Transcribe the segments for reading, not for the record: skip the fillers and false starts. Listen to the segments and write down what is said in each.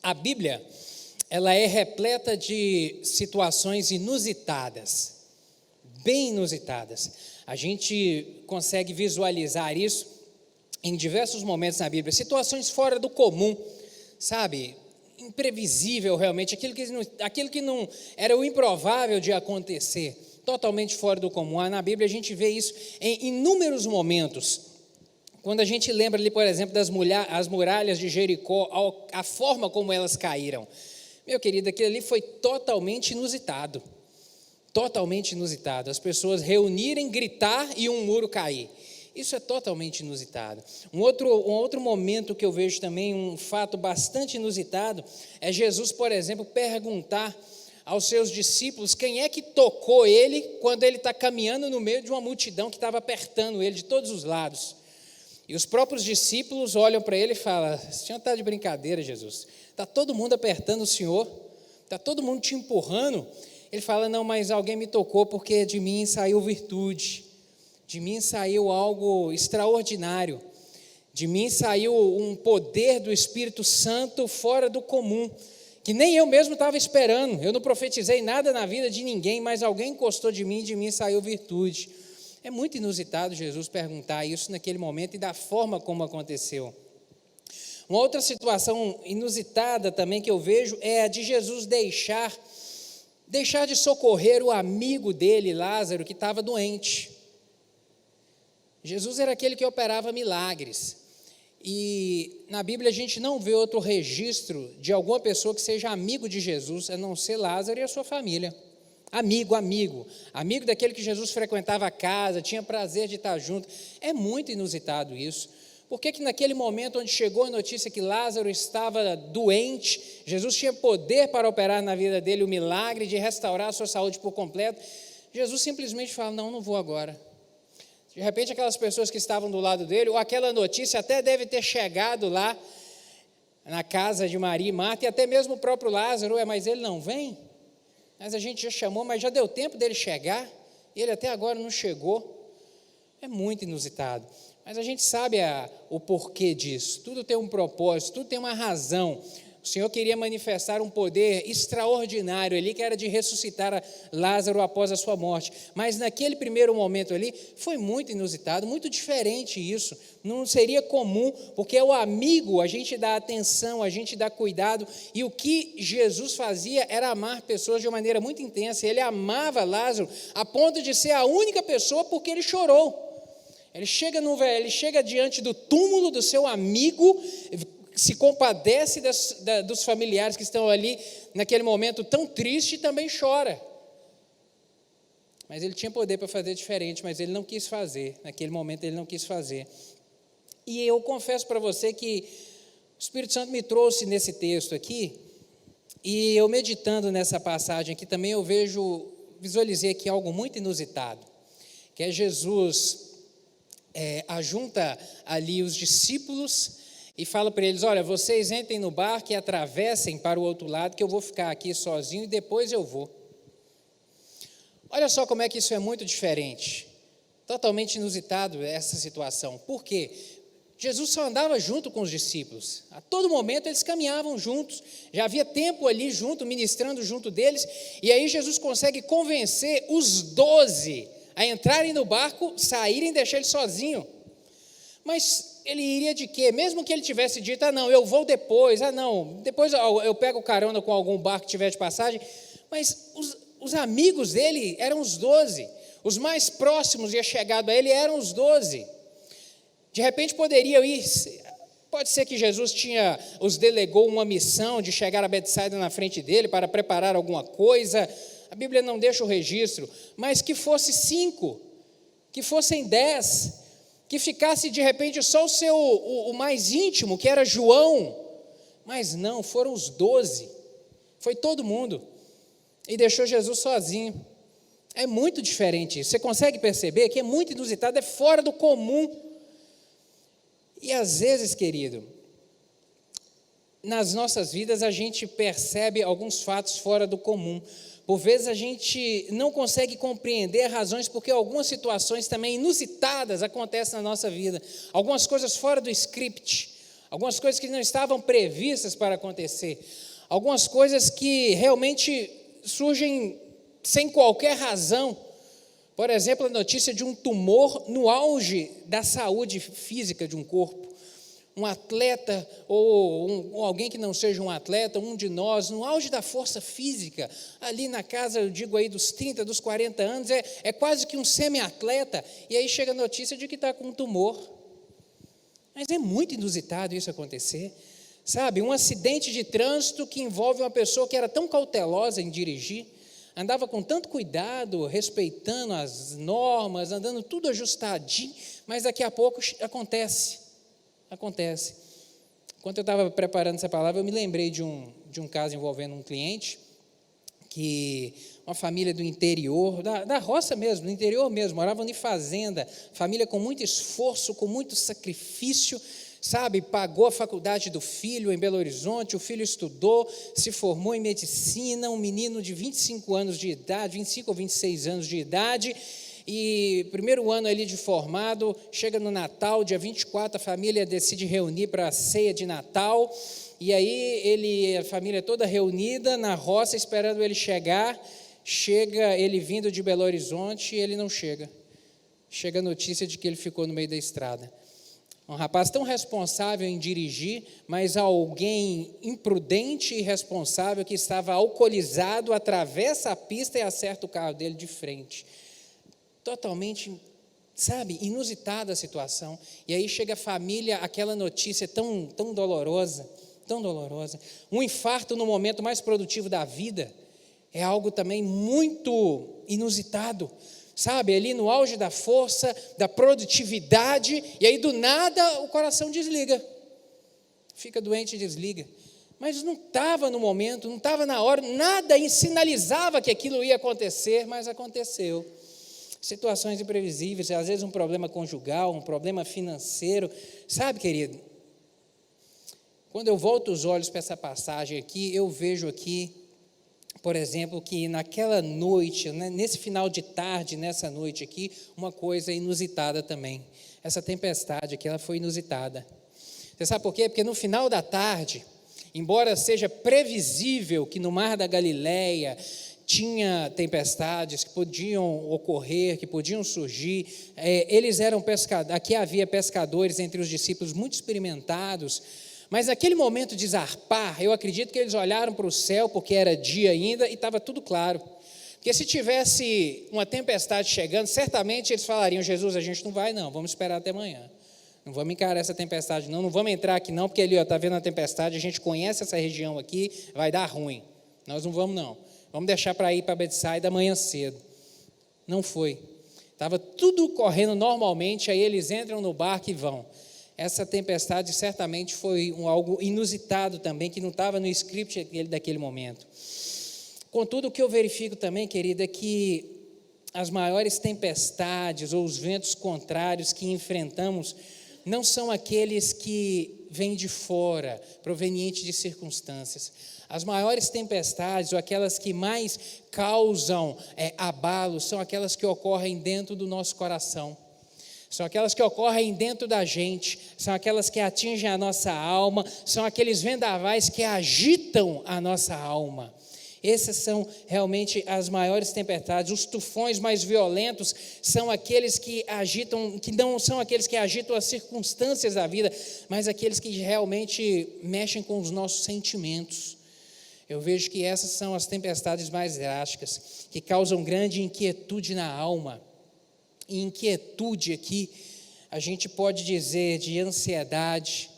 A Bíblia, ela é repleta de situações inusitadas, bem inusitadas. A gente consegue visualizar isso em diversos momentos na Bíblia, situações fora do comum, sabe? Imprevisível realmente, aquilo que não era o improvável de acontecer, totalmente fora do comum. Na Bíblia a gente vê isso em inúmeros momentos. Quando a gente lembra ali, por exemplo, as muralhas de Jericó, a forma como elas caíram. Meu querido, aquilo ali foi totalmente inusitado. Totalmente inusitado. As pessoas reunirem, gritar e um muro cair. Isso é totalmente inusitado. Um outro momento que eu vejo também, um fato bastante inusitado, é Jesus, por exemplo, perguntar aos seus discípulos quem é que tocou ele quando ele está caminhando no meio de uma multidão que estava apertando ele de todos os lados. E os próprios discípulos olham para ele e falam: "O senhor está de brincadeira, Jesus? Está todo mundo apertando o senhor? Está todo mundo te empurrando?" Ele fala: "Não, mas alguém me tocou porque de mim saiu virtude. De mim saiu algo extraordinário. De mim saiu um poder do Espírito Santo fora do comum, que nem eu mesmo estava esperando. Eu não profetizei nada na vida de ninguém, mas alguém encostou de mim saiu virtude." É muito inusitado Jesus perguntar isso naquele momento e da forma como aconteceu. Uma outra situação inusitada também que eu vejo é a de Jesus deixar de socorrer o amigo dele, Lázaro, que estava doente. Jesus era aquele que operava milagres. E na Bíblia a gente não vê outro registro de alguma pessoa que seja amigo de Jesus, a não ser Lázaro e a sua família. Amigo daquele que Jesus frequentava a casa, tinha prazer de estar junto. É muito inusitado isso. Por que naquele momento onde chegou a notícia que Lázaro estava doente, Jesus tinha poder para operar na vida dele o milagre de restaurar a sua saúde por completo, Jesus simplesmente fala: não vou agora. De repente aquelas pessoas que estavam do lado dele, ou aquela notícia até deve ter chegado lá na casa de Maria e Marta, e até mesmo o próprio Lázaro: mas ele não vem? Mas a gente já chamou, mas já deu tempo dele chegar, e ele até agora não chegou. É muito inusitado. Mas a gente sabe o porquê disso. Tudo tem um propósito, tudo tem uma razão. O Senhor queria manifestar um poder extraordinário ali, que era de ressuscitar Lázaro após a sua morte. Mas naquele primeiro momento ali, foi muito inusitado, muito diferente isso. Não seria comum, porque é o amigo, a gente dá atenção, a gente dá cuidado. E o que Jesus fazia era amar pessoas de uma maneira muito intensa. Ele amava Lázaro a ponto de ser a única pessoa porque ele chorou. Ele chega diante do túmulo do seu amigo, se compadece dos familiares que estão ali naquele momento tão triste e também chora. Mas ele tinha poder para fazer diferente, mas ele não quis fazer. Naquele momento ele não quis fazer. E eu confesso para você que o Espírito Santo me trouxe nesse texto aqui, e eu meditando nessa passagem aqui também visualizei aqui algo muito inusitado, que é Jesus ajunta ali os discípulos e fala para eles: olha, vocês entrem no barco e atravessem para o outro lado, que eu vou ficar aqui sozinho e depois eu vou. Olha só como é que isso é muito diferente, totalmente inusitado essa situação. Por quê? Jesus só andava junto com os discípulos, a todo momento eles caminhavam juntos, já havia tempo ali junto, ministrando junto deles, e aí Jesus consegue convencer os 12 a entrarem no barco, saírem e deixar ele sozinho. Mas ele iria de quê? Mesmo que ele tivesse dito: não, eu vou depois, depois eu pego carona com algum barco que tiver de passagem. Mas os amigos dele eram os 12, os mais próximos e chegados a ele eram os 12. De repente pode ser que Jesus os delegou uma missão de chegar a Betsaida na frente dele para preparar alguma coisa. A Bíblia não deixa o registro, mas que fosse 5, que fossem 10, que ficasse de repente só o mais íntimo, que era João, mas não, foram os 12, foi todo mundo, e deixou Jesus sozinho. É muito diferente isso, você consegue perceber que é muito inusitado, é fora do comum. E às vezes, querido, nas nossas vidas a gente percebe alguns fatos fora do comum. Por vezes a gente não consegue compreender razões porque algumas situações também inusitadas acontecem na nossa vida. Algumas coisas fora do script, algumas coisas que não estavam previstas para acontecer, algumas coisas que realmente surgem sem qualquer razão. Por exemplo, a notícia de um tumor no auge da saúde física de um corpo. Um atleta ou alguém que não seja um atleta, um de nós, no auge da força física, ali na casa, eu digo aí dos 30, dos 40 anos, é quase que um semi-atleta, e aí chega a notícia de que está com um tumor. Mas é muito inusitado isso acontecer, sabe? Um acidente de trânsito que envolve uma pessoa que era tão cautelosa em dirigir, andava com tanto cuidado, respeitando as normas, andando tudo ajustadinho, mas daqui a pouco acontece. Enquanto eu estava preparando essa palavra, eu me lembrei de um caso envolvendo um cliente, que uma família do interior, da roça mesmo, do interior mesmo, moravam em fazenda, família com muito esforço, com muito sacrifício, sabe, pagou a faculdade do filho em Belo Horizonte, o filho estudou, se formou em medicina, um menino de 25 anos de idade, 25 ou 26 anos de idade, e primeiro ano ali de formado, chega no Natal, dia 24, a família decide reunir para a ceia de Natal, e aí a família toda reunida na roça, esperando ele chegar, chega ele vindo de Belo Horizonte e ele não chega. Chega a notícia de que ele ficou no meio da estrada. Um rapaz tão responsável em dirigir, mas alguém imprudente e irresponsável que estava alcoolizado, atravessa a pista e acerta o carro dele de frente. Totalmente, sabe, inusitada a situação. E aí chega a família, aquela notícia tão dolorosa, um infarto no momento mais produtivo da vida, é algo também muito inusitado, sabe, ali no auge da força, da produtividade, e aí do nada o coração desliga, fica doente e desliga. Mas não estava no momento, não estava na hora, nada sinalizava que aquilo ia acontecer, mas aconteceu. Situações imprevisíveis, às vezes um problema conjugal, um problema financeiro. Sabe, querido, quando eu volto os olhos para essa passagem aqui, eu vejo aqui, por exemplo, que naquela noite, né, nesse final de tarde, nessa noite aqui, uma coisa inusitada também. Essa tempestade aqui, ela foi inusitada. Você sabe por quê? Porque no final da tarde, embora seja previsível que no Mar da Galileia tinha tempestades que podiam ocorrer, que podiam surgir, eles eram pescadores, aqui havia pescadores entre os discípulos muito experimentados, mas naquele momento de zarpar, eu acredito que eles olharam para o céu, porque era dia ainda, e estava tudo claro, porque se tivesse uma tempestade chegando, certamente eles falariam: Jesus, a gente não vai não, vamos esperar até amanhã, não vamos encarar essa tempestade não vamos entrar aqui não, porque ali está vendo a tempestade, a gente conhece essa região aqui, vai dar ruim, nós não vamos não. Vamos deixar para ir para Betsaida amanhã cedo. Não foi. Estava tudo correndo normalmente, aí eles entram no barco e vão. Essa tempestade certamente foi algo inusitado também, que não estava no script daquele momento. Contudo, o que eu verifico também, querida, é que as maiores tempestades ou os ventos contrários que enfrentamos não são aqueles que vêm de fora, provenientes de circunstâncias. As maiores tempestades, ou aquelas que mais causam abalos, são aquelas que ocorrem dentro do nosso coração. São aquelas que ocorrem dentro da gente, são aquelas que atingem a nossa alma, são aqueles vendavais que agitam a nossa alma. Essas são realmente as maiores tempestades. Os tufões mais violentos são aqueles que agitam, que não são aqueles que agitam as circunstâncias da vida, mas aqueles que realmente mexem com os nossos sentimentos. Eu vejo que essas são as tempestades mais drásticas, que causam grande inquietude na alma. E inquietude aqui, a gente pode dizer de ansiedade,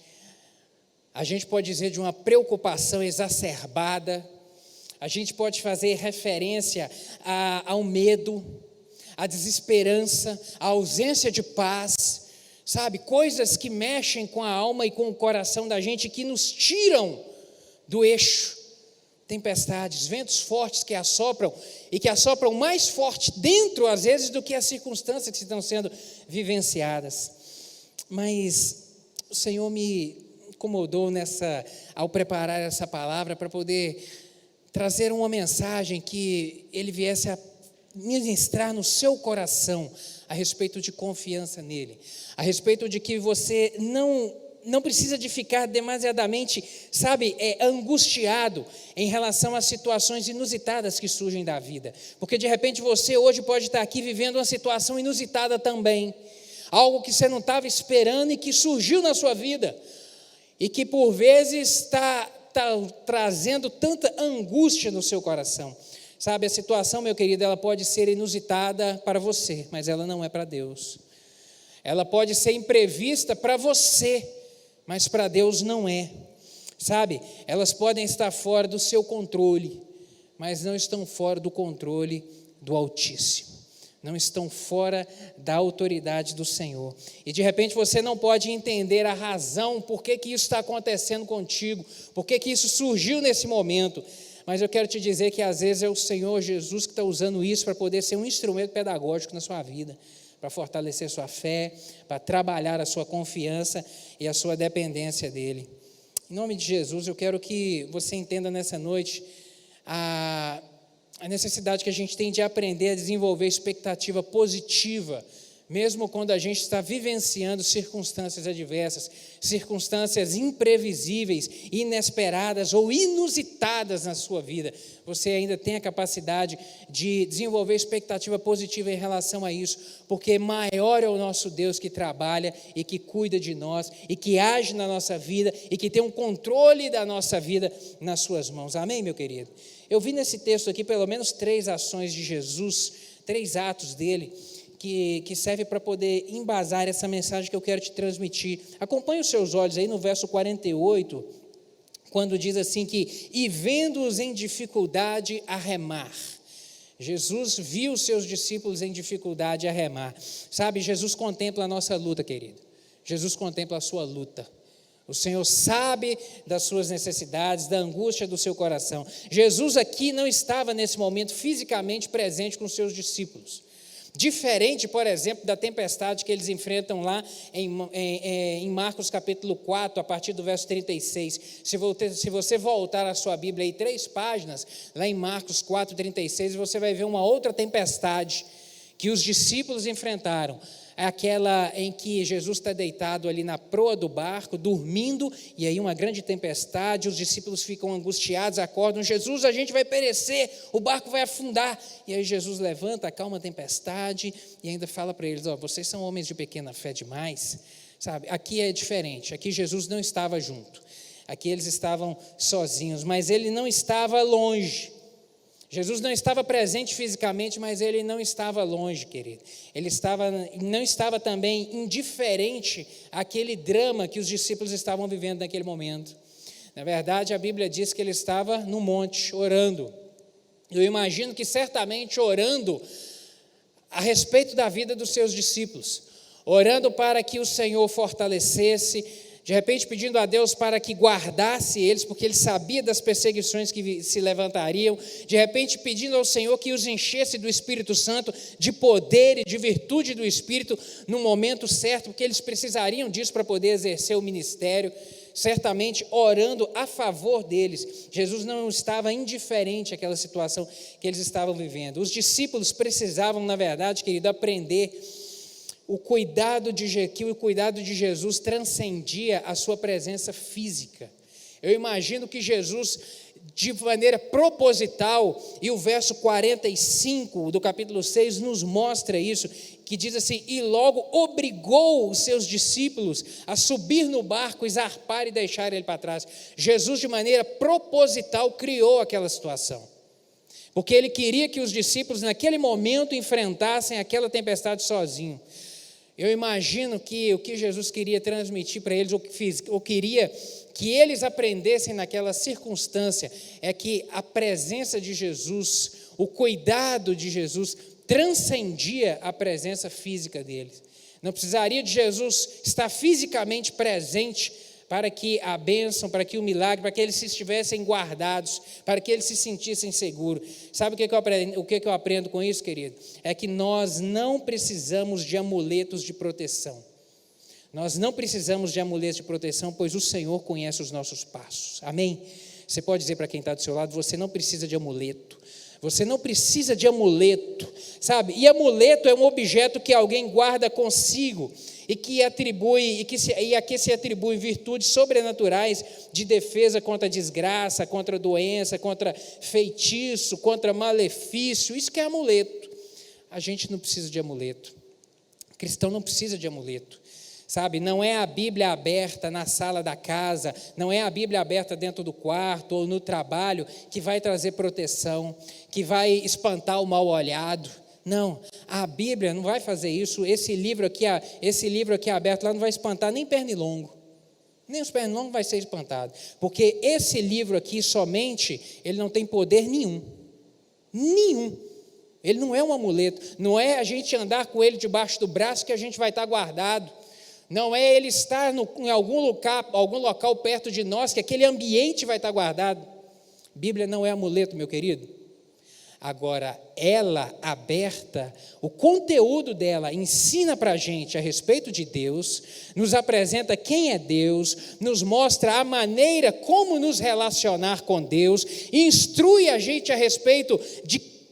a gente pode dizer de uma preocupação exacerbada, a gente pode fazer referência ao medo, à desesperança, à ausência de paz, sabe? Coisas que mexem com a alma e com o coração da gente, que nos tiram do eixo. Tempestades, ventos fortes que assopram, e que assopram mais forte dentro, às vezes, do que as circunstâncias que estão sendo vivenciadas. Mas o Senhor me incomodou ao preparar essa palavra, para poder trazer uma mensagem que Ele viesse a ministrar no seu coração, a respeito de confiança nele, a respeito de que você não não precisa de ficar demasiadamente, angustiado em relação às situações inusitadas que surgem da vida. Porque de repente você hoje pode estar aqui vivendo uma situação inusitada também. Algo que você não estava esperando e que surgiu na sua vida. E que por vezes está trazendo tanta angústia no seu coração. A situação, meu querido, ela pode ser inusitada para você, mas ela não é para Deus. Ela pode ser imprevista para você, mas para Deus não é. Elas podem estar fora do seu controle, mas não estão fora do controle do Altíssimo. Não estão fora da autoridade do Senhor. E de repente você não pode entender a razão por que isso está acontecendo contigo, por que isso surgiu nesse momento. Mas eu quero te dizer que às vezes é o Senhor Jesus que está usando isso para poder ser um instrumento pedagógico na sua vida, para fortalecer sua fé, para trabalhar a sua confiança e a sua dependência dEle. Em nome de Jesus, eu quero que você entenda nessa noite a necessidade que a gente tem de aprender a desenvolver expectativa positiva, mesmo quando a gente está vivenciando circunstâncias adversas, circunstâncias imprevisíveis, inesperadas ou inusitadas na sua vida. Você ainda tem a capacidade de desenvolver expectativa positiva em relação a isso, porque maior é o nosso Deus que trabalha e que cuida de nós, e que age na nossa vida, e que tem um controle da nossa vida nas suas mãos. Amém, meu querido? Eu vi nesse texto aqui pelo menos 3 ações de Jesus, 3 atos dele, que serve para poder embasar essa mensagem que eu quero te transmitir. Acompanhe os seus olhos aí no verso 48, quando diz assim que, e vendo-os em dificuldade a remar. Jesus viu os seus discípulos em dificuldade a remar. Jesus contempla a nossa luta, querido. Jesus contempla a sua luta. O Senhor sabe das suas necessidades, da angústia do seu coração. Jesus aqui não estava nesse momento fisicamente presente com os seus discípulos. Diferente, por exemplo, da tempestade que eles enfrentam lá em Marcos capítulo 4, a partir do verso 36. Se você voltar a sua Bíblia aí 3 páginas, lá em Marcos 4, 36, você vai ver uma outra tempestade que os discípulos enfrentaram. É aquela em que Jesus está deitado ali na proa do barco, dormindo, e aí uma grande tempestade, os discípulos ficam angustiados, acordam: Jesus, a gente vai perecer, o barco vai afundar. E aí Jesus levanta, acalma a tempestade e ainda fala para eles: vocês são homens de pequena fé demais. Aqui é diferente, aqui Jesus não estava junto, aqui eles estavam sozinhos, mas ele não estava longe. Jesus não estava presente fisicamente, mas ele não estava longe, querido. Ele não estava também indiferente àquele drama que os discípulos estavam vivendo naquele momento. Na verdade, a Bíblia diz que ele estava no monte, orando. Eu imagino que certamente orando a respeito da vida dos seus discípulos, orando para que o Senhor fortalecesse, de repente pedindo a Deus para que guardasse eles, porque ele sabia das perseguições que se levantariam, de repente pedindo ao Senhor que os enchesse do Espírito Santo, de poder e de virtude do Espírito, no momento certo, porque eles precisariam disso para poder exercer o ministério, certamente orando a favor deles. Jesus não estava indiferente àquela situação que eles estavam vivendo. Os discípulos precisavam, na verdade, querido, aprender que o cuidado de Jesus transcendia a sua presença física. Eu imagino que Jesus, de maneira proposital, e o verso 45 do capítulo 6 nos mostra isso, que diz assim: e logo obrigou os seus discípulos a subir no barco, zarpar e deixar ele para trás. Jesus, de maneira proposital, criou aquela situação, porque ele queria que os discípulos naquele momento enfrentassem aquela tempestade sozinho. Eu imagino que o que Jesus queria transmitir para eles, ou queria que eles aprendessem naquela circunstância, é que a presença de Jesus, o cuidado de Jesus, transcendia a presença física deles. Não precisaria de Jesus estar fisicamente presente para que a bênção, para que o milagre, para que eles estivessem guardados, para que eles se sentissem seguros. Sabe o que eu aprendo com isso, querido? É que nós não precisamos de amuletos de proteção. Nós não precisamos de amuletos de proteção, pois o Senhor conhece os nossos passos. Amém? Você pode dizer para quem está do seu lado: você não precisa de amuleto. Você não precisa de amuleto, sabe? E amuleto é um objeto que alguém guarda consigo. e a que se atribui virtudes sobrenaturais de defesa contra a desgraça, contra a doença, contra feitiço, contra malefício. Isso que é amuleto. A gente não precisa de amuleto. O cristão não precisa de amuleto. Sabe, não é a Bíblia aberta na sala da casa, não é a Bíblia aberta dentro do quarto ou no trabalho que vai trazer proteção, que vai espantar o mal-olhado. Não, a Bíblia não vai fazer isso. Esse livro aqui aberto lá não vai espantar nem pernilongo. Nem os pernilongos vai ser espantado. Porque esse livro aqui somente, ele não tem poder nenhum. Nenhum. Ele não é um amuleto. Não é a gente andar com ele debaixo do braço que a gente vai estar guardado. Não é ele estar em algum local perto de nós, que aquele ambiente vai estar guardado. Bíblia não é amuleto, meu querido. Agora, ela aberta, o conteúdo dela ensina para a gente a respeito de Deus, nos apresenta quem é Deus, nos mostra a maneira como nos relacionar com Deus, instrui a gente a respeito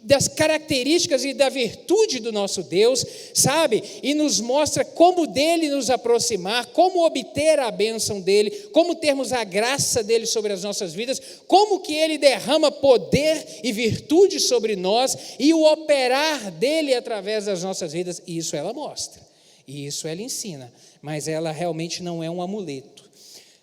das características e da virtude do nosso Deus, sabe? E nos mostra como dele nos aproximar, como obter a bênção dele, como termos a graça dele sobre as nossas vidas, como que ele derrama poder e virtude sobre nós e o operar dele através das nossas vidas. E isso ela mostra, e isso ela ensina, mas ela realmente não é um amuleto.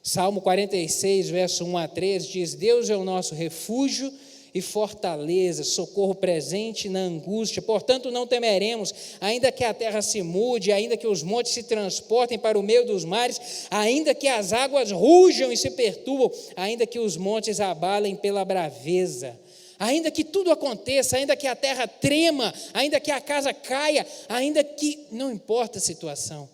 Salmo 46, verso 1 a 3 diz: Deus é o nosso refúgio e fortaleza, socorro presente na angústia. Portanto, não temeremos, ainda que a terra se mude, ainda que os montes se transportem para o meio dos mares, ainda que as águas rujam e se perturbam, ainda que os montes abalem pela braveza, ainda que tudo aconteça, ainda que a terra trema, ainda que a casa caia, ainda que, não importa a situação,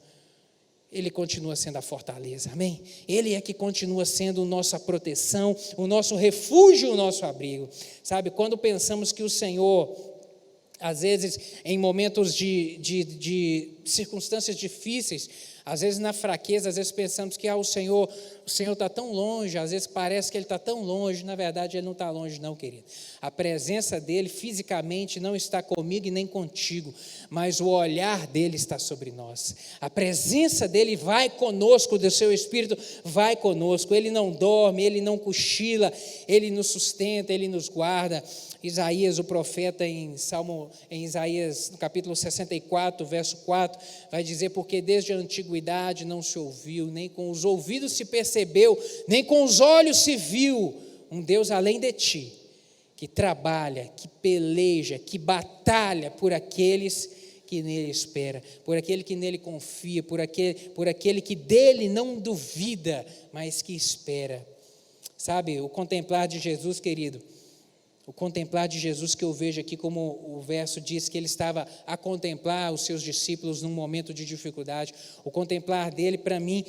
Ele continua sendo a fortaleza, amém? Ele é que continua sendo a nossa proteção, o nosso refúgio, o nosso abrigo. Sabe, quando pensamos que o Senhor, às vezes, em momentos de circunstâncias difíceis, às vezes na fraqueza, às vezes pensamos que o Senhor está tão longe, às vezes parece que Ele está tão longe, na verdade Ele não está longe não, querido. A presença dEle fisicamente não está comigo e nem contigo, mas o olhar dEle está sobre nós. A presença dEle vai conosco, do seu Espírito vai conosco. Ele não dorme, Ele não cochila, Ele nos sustenta, Ele nos guarda. Isaías, o profeta, em Isaías, no capítulo 64, verso 4, vai dizer: porque desde a antiguidade não se ouviu, nem com os ouvidos se percebeu, nem com os olhos se viu um Deus além de ti, que trabalha, que peleja, que batalha por aqueles que nele espera, por aquele que nele confia, por aquele que dele não duvida, mas que espera. Sabe, o contemplar de Jesus, querido, o contemplar de Jesus que eu vejo aqui, como o verso diz que ele estava a contemplar os seus discípulos num momento de dificuldade. O contemplar dele, para mim,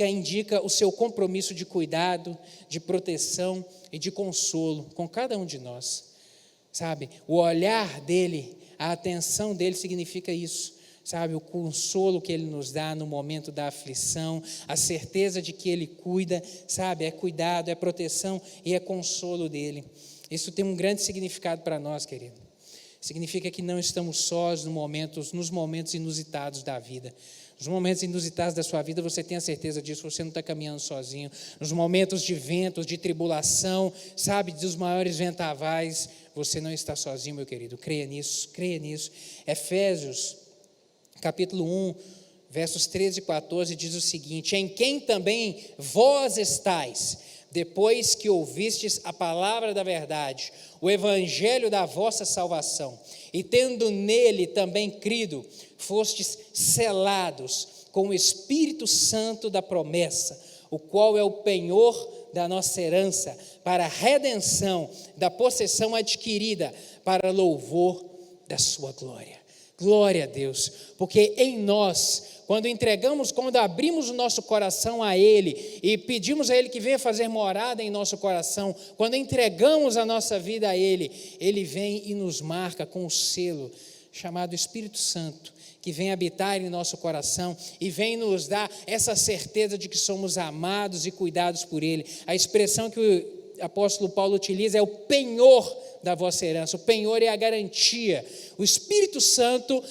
indica o seu compromisso de cuidado, de proteção e de consolo com cada um de nós. Sabe, o olhar dele, a atenção dele significa isso. Sabe, o consolo que Ele nos dá no momento da aflição, a certeza de que Ele cuida, sabe, é cuidado, é proteção e é consolo dEle. Isso tem um grande significado para nós, querido. Significa que não estamos sós nos momentos inusitados da vida. Nos momentos inusitados da sua vida, você tem a certeza disso, você não está caminhando sozinho. Nos momentos de ventos, de tribulação, sabe, dos maiores ventavais, você não está sozinho, meu querido. Creia nisso, creia nisso. Efésios, capítulo 1, versos 13 e 14, diz o seguinte: em quem também vós estáis, depois que ouvistes a palavra da verdade, o evangelho da vossa salvação, e tendo nele também crido, fostes selados com o Espírito Santo da promessa, o qual é o penhor da nossa herança, para a redenção da possessão adquirida, para louvor da sua glória. Glória a Deus, porque em nós, quando abrimos o nosso coração a Ele e pedimos a Ele que venha fazer morada em nosso coração, quando entregamos a nossa vida a Ele, Ele vem e nos marca com o selo chamado Espírito Santo, que vem habitar em nosso coração e vem nos dar essa certeza de que somos amados e cuidados por Ele. A expressão que o apóstolo Paulo utiliza é o penhor da vossa herança. O penhor é a garantia. O Espírito Santo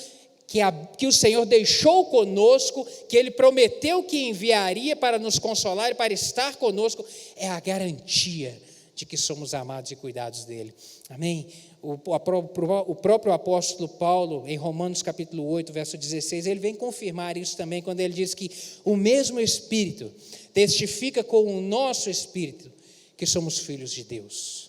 que o Senhor deixou conosco, que Ele prometeu que enviaria para nos consolar e para estar conosco, é a garantia de que somos amados e cuidados dEle. Amém? O próprio apóstolo Paulo, em Romanos capítulo 8, verso 16, ele vem confirmar isso também, quando ele diz que o mesmo Espírito testifica com o nosso Espírito que somos filhos de Deus.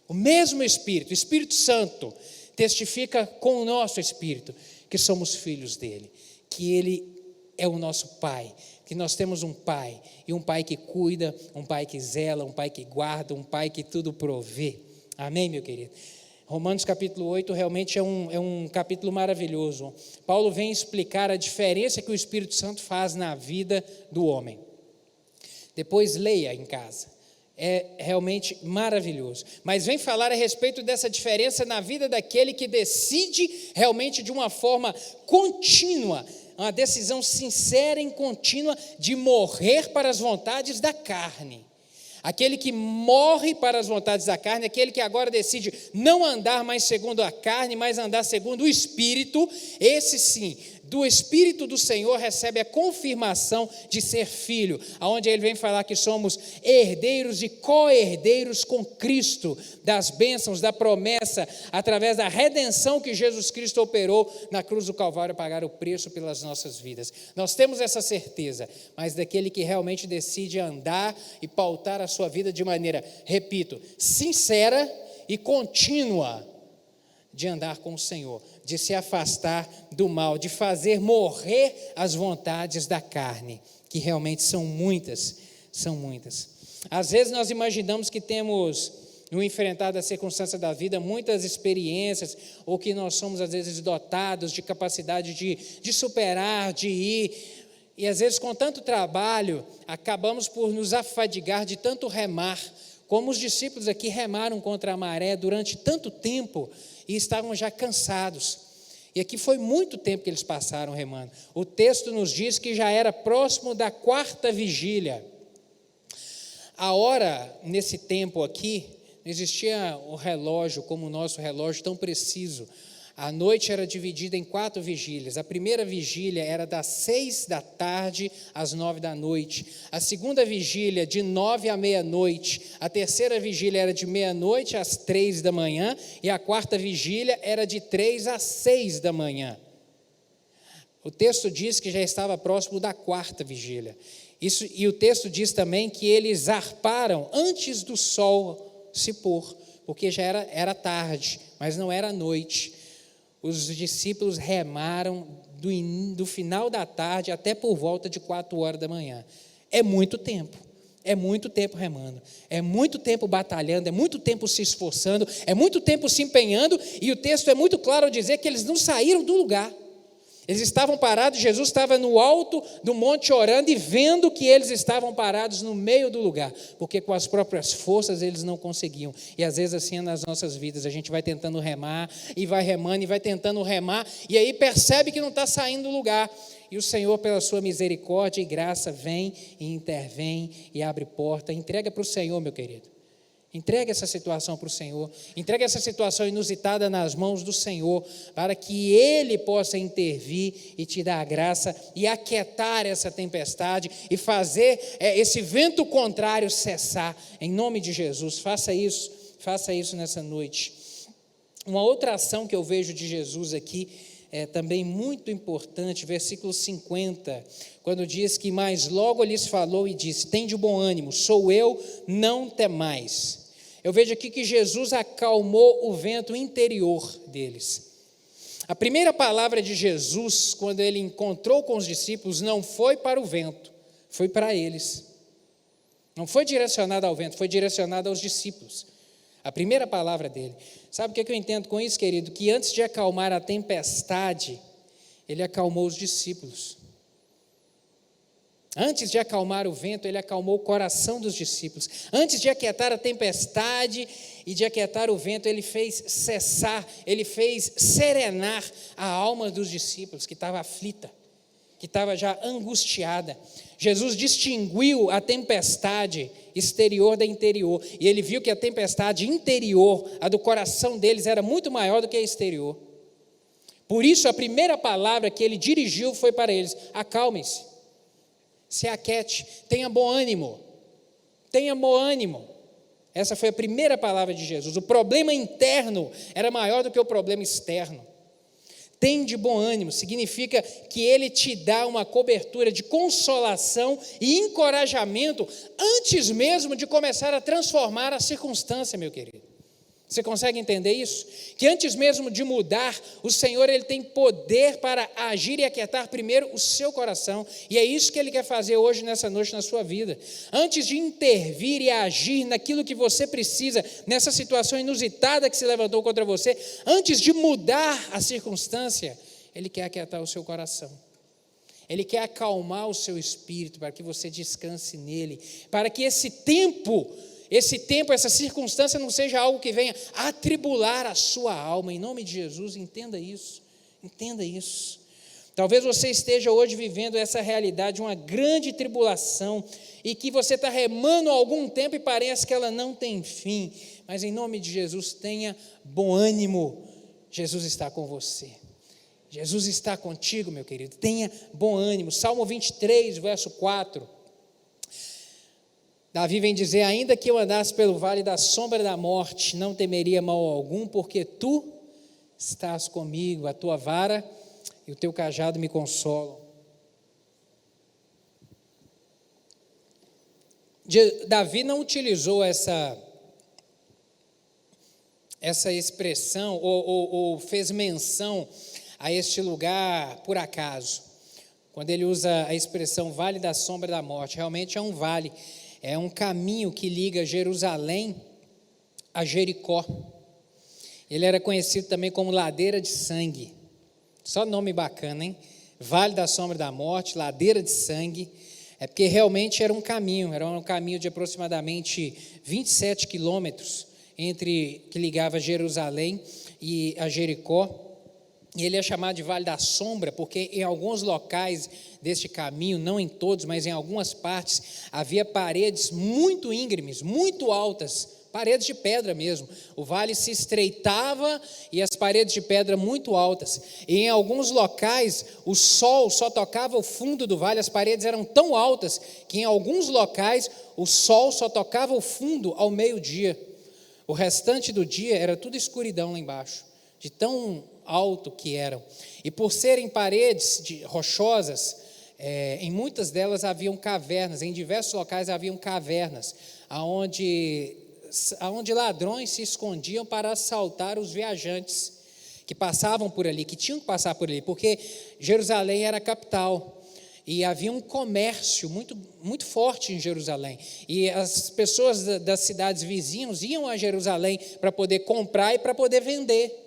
O mesmo Espírito, o Espírito Santo, testifica com o nosso Espírito que somos filhos dele, que ele é o nosso Pai, que nós temos um Pai, e um Pai que cuida, um Pai que zela, um Pai que guarda, um Pai que tudo provê. Amém, meu querido? Romanos capítulo 8 realmente é um capítulo maravilhoso. Paulo vem explicar a diferença que o Espírito Santo faz na vida do homem. Depois leia em casa. É realmente maravilhoso. Mas vem falar a respeito dessa diferença na vida daquele que decide realmente de uma forma contínua, uma decisão sincera e contínua de morrer para as vontades da carne. Aquele que morre para as vontades da carne, aquele que agora decide não andar mais segundo a carne, mas andar segundo o Espírito, esse sim, do Espírito do Senhor recebe a confirmação de ser filho, aonde ele vem falar que somos herdeiros e co-herdeiros com Cristo, das bênçãos, da promessa, através da redenção que Jesus Cristo operou na cruz do Calvário, pagar o preço pelas nossas vidas. Nós temos essa certeza, mas daquele que realmente decide andar e pautar a sua vida de maneira, repito, sincera e contínua, de andar com o Senhor, de se afastar do mal, de fazer morrer as vontades da carne, que realmente são muitas, são muitas. Às vezes nós imaginamos que temos, no enfrentar da circunstância da vida, muitas experiências, ou que nós somos às vezes dotados de capacidade de superar, de ir, e às vezes com tanto trabalho, acabamos por nos afadigar de tanto remar, como os discípulos aqui remaram contra a maré durante tanto tempo, e estavam já cansados. E aqui foi muito tempo que eles passaram remando. O texto nos diz que já era próximo da 4ª vigília. A hora, nesse tempo aqui, não existia o relógio como o nosso relógio tão preciso. A noite era dividida em 4 vigílias. A primeira vigília era das 6 da tarde às 9 da noite. A segunda vigília, de 9 à meia-noite. A terceira vigília era de meia-noite às 3 da manhã. E a 4ª vigília era de 3 às 6 da manhã. O texto diz que já estava próximo da 4ª vigília. E o texto diz também que eles zarparam antes do sol se pôr, porque já era tarde, mas não era noite. Os discípulos remaram do final da tarde até por volta de 4 horas da manhã. É muito tempo remando, é muito tempo batalhando, é muito tempo se esforçando, é muito tempo se empenhando, e o texto é muito claro ao dizer que eles não saíram do lugar. Eles estavam parados, Jesus estava no alto do monte orando e vendo que eles estavam parados no meio do lugar, porque com as próprias forças eles não conseguiam. E às vezes assim é nas nossas vidas, a gente vai tentando remar e vai remando e vai tentando remar, e aí percebe que não está saindo do lugar. E o Senhor, pela sua misericórdia e graça, vem e intervém e abre porta. Entrega para o Senhor, meu querido. Entregue essa situação para o Senhor, entregue essa situação inusitada nas mãos do Senhor, para que Ele possa intervir e te dar a graça e aquietar essa tempestade e fazer esse vento contrário cessar, em nome de Jesus. Faça isso nessa noite. Uma outra ação que eu vejo de Jesus aqui, é também muito importante, versículo 50, quando diz que mais logo lhes falou e disse, tende bom ânimo, sou eu, não temais. Eu vejo aqui que Jesus acalmou o vento interior deles. A primeira palavra de Jesus, quando ele encontrou com os discípulos, não foi para o vento, foi para eles. Não foi direcionada ao vento, foi direcionada aos discípulos. A primeira palavra dele. Sabe o que eu entendo com isso, querido? Que antes de acalmar a tempestade, ele acalmou os discípulos. Antes de acalmar o vento, ele acalmou o coração dos discípulos. Antes de aquietar a tempestade e de aquietar o vento, ele fez cessar, ele fez serenar a alma dos discípulos, que estava aflita, que estava já angustiada. Jesus distinguiu a tempestade exterior da interior, e ele viu que a tempestade interior, a do coração deles, era muito maior do que a exterior. Por isso, a primeira palavra que ele dirigiu foi para eles: acalmem-se, se aquiete, tenha bom ânimo, tenha bom ânimo. Essa foi a primeira palavra de Jesus. O problema interno era maior do que o problema externo. Tem de bom ânimo, significa que ele te dá uma cobertura de consolação e encorajamento antes mesmo de começar a transformar a circunstância, meu querido. Você consegue entender isso? Que antes mesmo de mudar, o Senhor ele tem poder para agir e aquietar primeiro o seu coração. E é isso que Ele quer fazer hoje, nessa noite, na sua vida. Antes de intervir e agir naquilo que você precisa, nessa situação inusitada que se levantou contra você, antes de mudar a circunstância, Ele quer aquietar o seu coração. Ele quer acalmar o seu espírito para que você descanse nele, para que esse tempo, essa circunstância não seja algo que venha atribular a sua alma. Em nome de Jesus, entenda isso. Entenda isso. Talvez você esteja hoje vivendo essa realidade, uma grande tribulação, e que você está remando há algum tempo e parece que ela não tem fim. Mas em nome de Jesus, tenha bom ânimo. Jesus está com você. Jesus está contigo, meu querido. Tenha bom ânimo. Salmo 23, verso 4. Davi vem dizer: ainda que eu andasse pelo vale da sombra da morte, não temeria mal algum, porque tu estás comigo, a tua vara e o teu cajado me consolam. Davi não utilizou essa expressão ou fez menção a este lugar por acaso. Quando ele usa a expressão vale da sombra da morte, realmente é um vale. É um caminho que liga Jerusalém a Jericó. Ele era conhecido também como Ladeira de Sangue. Só nome bacana, hein? Vale da Sombra da Morte, Ladeira de Sangue. É porque realmente era um caminho de aproximadamente 27 quilômetros que ligava Jerusalém e a Jericó. E ele é chamado de Vale da Sombra, porque em alguns locais deste caminho, não em todos, mas em algumas partes, havia paredes muito íngremes, muito altas, paredes de pedra mesmo. O vale se estreitava e as paredes de pedra muito altas. E em alguns locais, o sol só tocava o fundo do vale, as paredes eram tão altas que em alguns locais o sol só tocava o fundo ao meio-dia. O restante do dia era tudo escuridão lá embaixo, de tão alto que eram. E por serem paredes rochosas, em muitas delas haviam cavernas, em diversos locais haviam cavernas, onde ladrões se escondiam para assaltar os viajantes que passavam por ali, que tinham que passar por ali, porque Jerusalém era a capital. E havia um comércio muito, muito forte em Jerusalém. E as pessoas das cidades vizinhas iam a Jerusalém para poder comprar e para poder vender.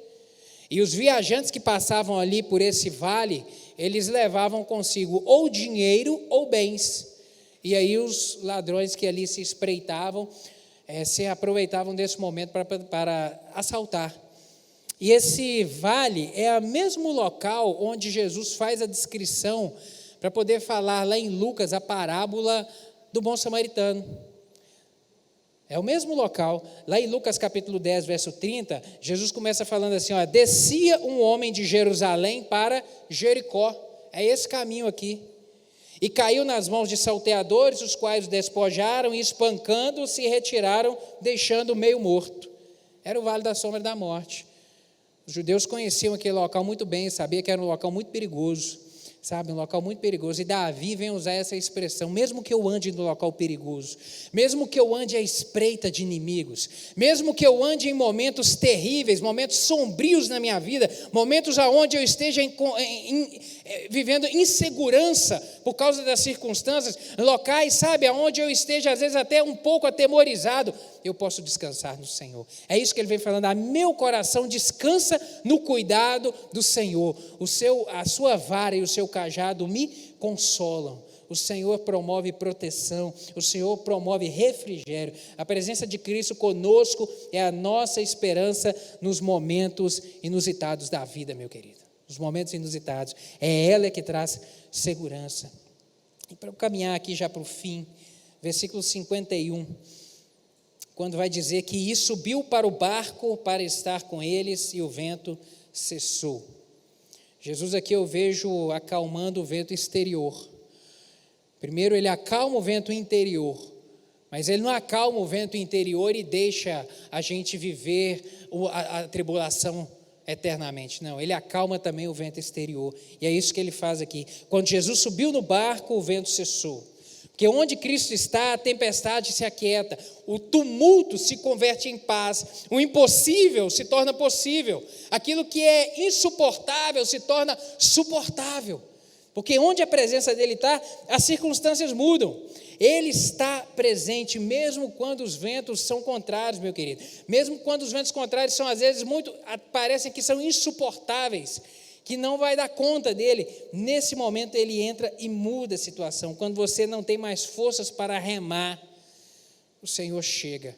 E os viajantes que passavam ali por esse vale, eles levavam consigo ou dinheiro ou bens. E aí os ladrões que ali se espreitavam, se aproveitavam desse momento para assaltar. E esse vale é o mesmo local onde Jesus faz a descrição para poder falar lá em Lucas a parábola do bom samaritano. É o mesmo local. Lá em Lucas capítulo 10, verso 30, Jesus começa falando assim: descia um homem de Jerusalém para Jericó. É esse caminho aqui. E caiu nas mãos de salteadores, os quais o despojaram e, espancando, se retiraram, deixando-o meio morto. Era o vale da sombra da morte. Os judeus conheciam aquele local muito bem, sabiam que era um local muito perigoso. Sabe, um local muito perigoso. E Davi vem usar essa expressão: mesmo que eu ande no local perigoso, mesmo que eu ande à espreita de inimigos, mesmo que eu ande em momentos terríveis, momentos sombrios na minha vida, momentos onde eu esteja vivendo insegurança por causa das circunstâncias, locais, sabe, onde eu esteja às vezes até um pouco atemorizado, eu posso descansar no Senhor. É isso que ele vem falando: meu coração descansa no cuidado do Senhor. A sua vara e o seu cajado me consolam. O Senhor promove proteção, o Senhor promove refrigério. A presença de Cristo conosco é a nossa esperança nos momentos inusitados da vida, meu querido. Os momentos inusitados. É ela que traz segurança. E para eu caminhar aqui já para o fim, versículo 51, quando vai dizer que subiu para o barco para estar com eles e o vento cessou. Jesus aqui eu vejo acalmando o vento exterior. Primeiro ele acalma o vento interior, mas ele não acalma o vento interior e deixa a gente viver a tribulação eternamente. Não, ele acalma também o vento exterior. E é isso que ele faz aqui. Quando Jesus subiu no barco, o vento cessou. Porque onde Cristo está, a tempestade se aquieta, o tumulto se converte em paz, o impossível se torna possível, aquilo que é insuportável se torna suportável, porque onde a presença dele está, as circunstâncias mudam. Ele está presente mesmo quando os ventos são contrários, meu querido, mesmo quando os ventos contrários são às vezes parecem que são insuportáveis, que não vai dar conta dele. Nesse momento ele entra e muda a situação. Quando você não tem mais forças para remar, o Senhor chega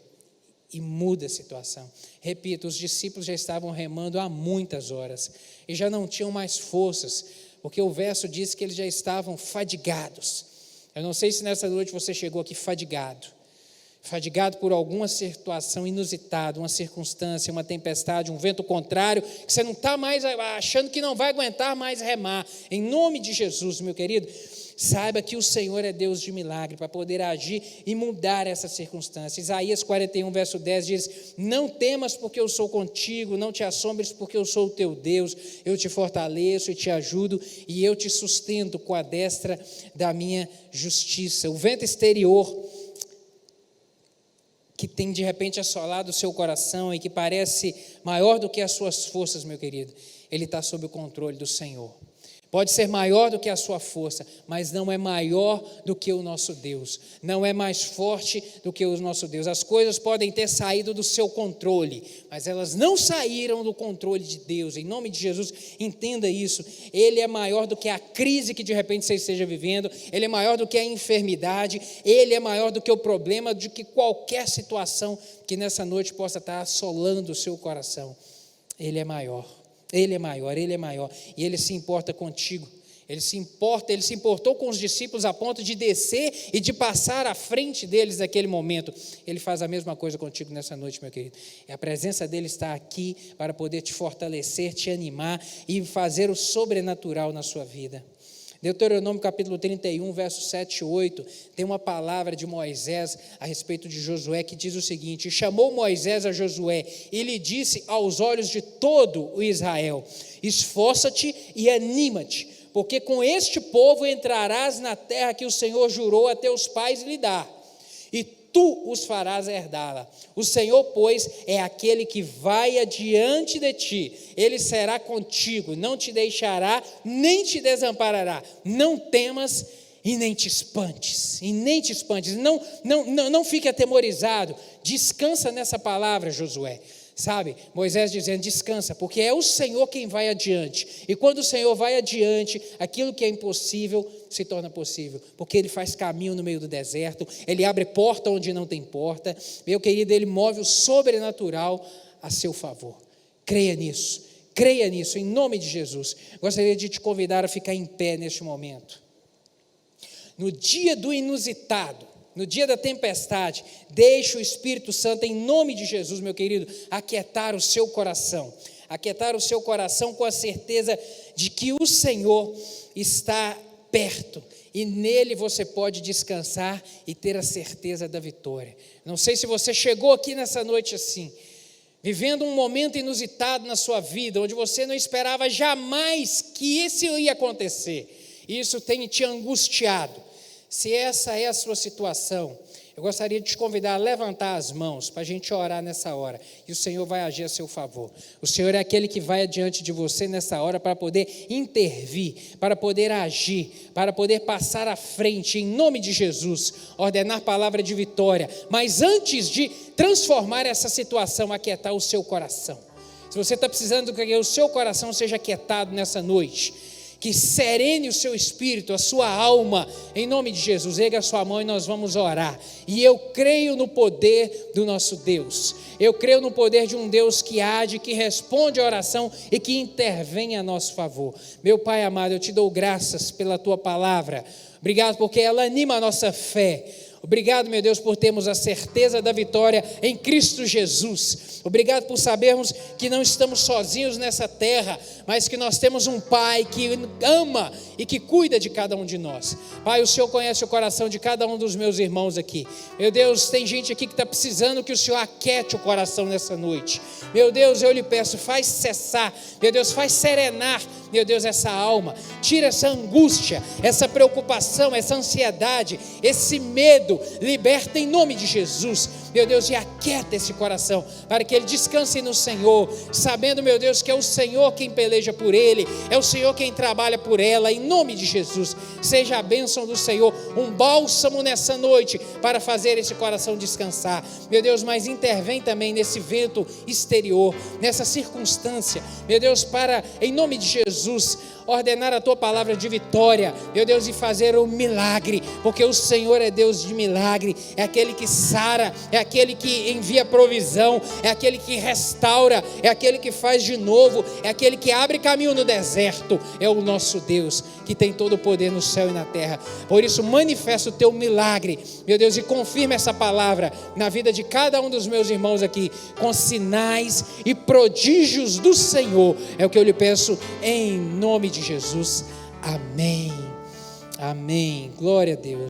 e muda a situação. Repito, os discípulos já estavam remando há muitas horas e já não tinham mais forças, porque o verso diz que eles já estavam fadigados. Eu não sei se nessa noite você chegou aqui fadigado por alguma situação inusitada, uma circunstância, uma tempestade, um vento contrário, que você não está mais achando que não vai aguentar mais remar. Em nome de Jesus, meu querido, saiba que o Senhor é Deus de milagre, para poder agir e mudar essa circunstância. Isaías 41, verso 10 diz: não temas porque eu sou contigo, não te assombres porque eu sou o teu Deus, eu te fortaleço e te ajudo, e eu te sustento com a destra da minha justiça. O vento exterior que tem de repente assolado o seu coração e que parece maior do que as suas forças, meu querido, ele está sob o controle do Senhor. Pode ser maior do que a sua força, mas não é maior do que o nosso Deus, não é mais forte do que o nosso Deus. As coisas podem ter saído do seu controle, mas elas não saíram do controle de Deus. Em nome de Jesus, entenda isso. Ele é maior do que a crise que de repente você esteja vivendo, ele é maior do que a enfermidade, ele é maior do que o problema, do que qualquer situação que nessa noite possa estar assolando o seu coração. Ele é maior. Ele é maior, Ele é maior, e Ele se importa contigo. Ele se importou com os discípulos a ponto de descer e de passar à frente deles naquele momento. Ele faz a mesma coisa contigo nessa noite, meu querido. E a presença dele está aqui para poder te fortalecer, te animar e fazer o sobrenatural na sua vida. Deuteronômio capítulo 31, versos 7 e 8, tem uma palavra de Moisés a respeito de Josué que diz o seguinte: chamou Moisés a Josué e lhe disse aos olhos de todo o Israel: esforça-te e anima-te, porque com este povo entrarás na terra que o Senhor jurou a teus pais lhe dar, e tu os farás herdá-la. O Senhor, pois, é aquele que vai adiante de ti, ele será contigo, não te deixará, nem te desamparará. Não temas e nem te espantes, não fique atemorizado, descansa nessa palavra, Josué. Sabe, Moisés dizendo: descansa, porque é o Senhor quem vai adiante, e quando o Senhor vai adiante, aquilo que é impossível se torna possível, porque Ele faz caminho no meio do deserto, Ele abre porta onde não tem porta, meu querido, Ele move o sobrenatural a seu favor. Creia nisso, em nome de Jesus. Gostaria de te convidar a ficar em pé neste momento. No dia do inusitado, no dia da tempestade, deixe o Espírito Santo, em nome de Jesus, meu querido, aquietar o seu coração com a certeza de que o Senhor está perto, e nele você pode descansar e ter a certeza da vitória. Não sei se você chegou aqui nessa noite assim, vivendo um momento inusitado na sua vida, onde você não esperava jamais que isso ia acontecer, e isso tem te angustiado. Se essa é a sua situação, eu gostaria de te convidar a levantar as mãos para a gente orar nessa hora, e o Senhor vai agir a seu favor. O Senhor é aquele que vai adiante de você nessa hora para poder intervir, para poder agir, para poder passar à frente, em nome de Jesus, ordenar palavra de vitória, mas antes de transformar essa situação, aquietar o seu coração. Se você está precisando que o seu coração seja aquietado nessa noite, que serene o seu espírito, a sua alma, em nome de Jesus, erga a sua mão e nós vamos orar. E eu creio no poder do nosso Deus, eu creio no poder de um Deus que age, que responde a oração e que intervém a nosso favor. Meu Pai amado, eu te dou graças pela tua palavra, obrigado porque ela anima a nossa fé. Obrigado, meu Deus, por termos a certeza da vitória em Cristo Jesus. Obrigado por sabermos que não estamos sozinhos nessa terra, mas que nós temos um Pai que ama e que cuida de cada um de nós. Pai, o Senhor conhece o coração de cada um dos meus irmãos aqui. Meu Deus, tem gente aqui que está precisando que o Senhor aquete o coração nessa noite. Meu Deus, eu lhe peço, faz cessar, meu Deus, faz serenar, meu Deus, essa alma. Tira essa angústia, essa preocupação, essa ansiedade, esse medo. Liberta em nome de Jesus, meu Deus, e aquieta esse coração, para que ele descanse no Senhor, sabendo, meu Deus, que é o Senhor quem peleja por ele, é o Senhor quem trabalha por ela, em nome de Jesus. Seja a bênção do Senhor, um bálsamo nessa noite, para fazer esse coração descansar, meu Deus, mas intervém também nesse vento exterior, nessa circunstância, meu Deus, para, em nome de Jesus, ordenar a tua palavra de vitória, meu Deus, e fazer um milagre, porque o Senhor é Deus de milagre, é aquele que sara, é aquele que envia provisão, é aquele que restaura, é aquele que faz de novo, é aquele que abre caminho no deserto, é o nosso Deus, que tem todo o poder no céu e na terra. Por isso, manifesta o teu milagre, meu Deus, e confirma essa palavra na vida de cada um dos meus irmãos aqui, com sinais e prodígios do Senhor, é o que eu lhe peço em nome de Jesus. Amém. Amém. Glória a Deus.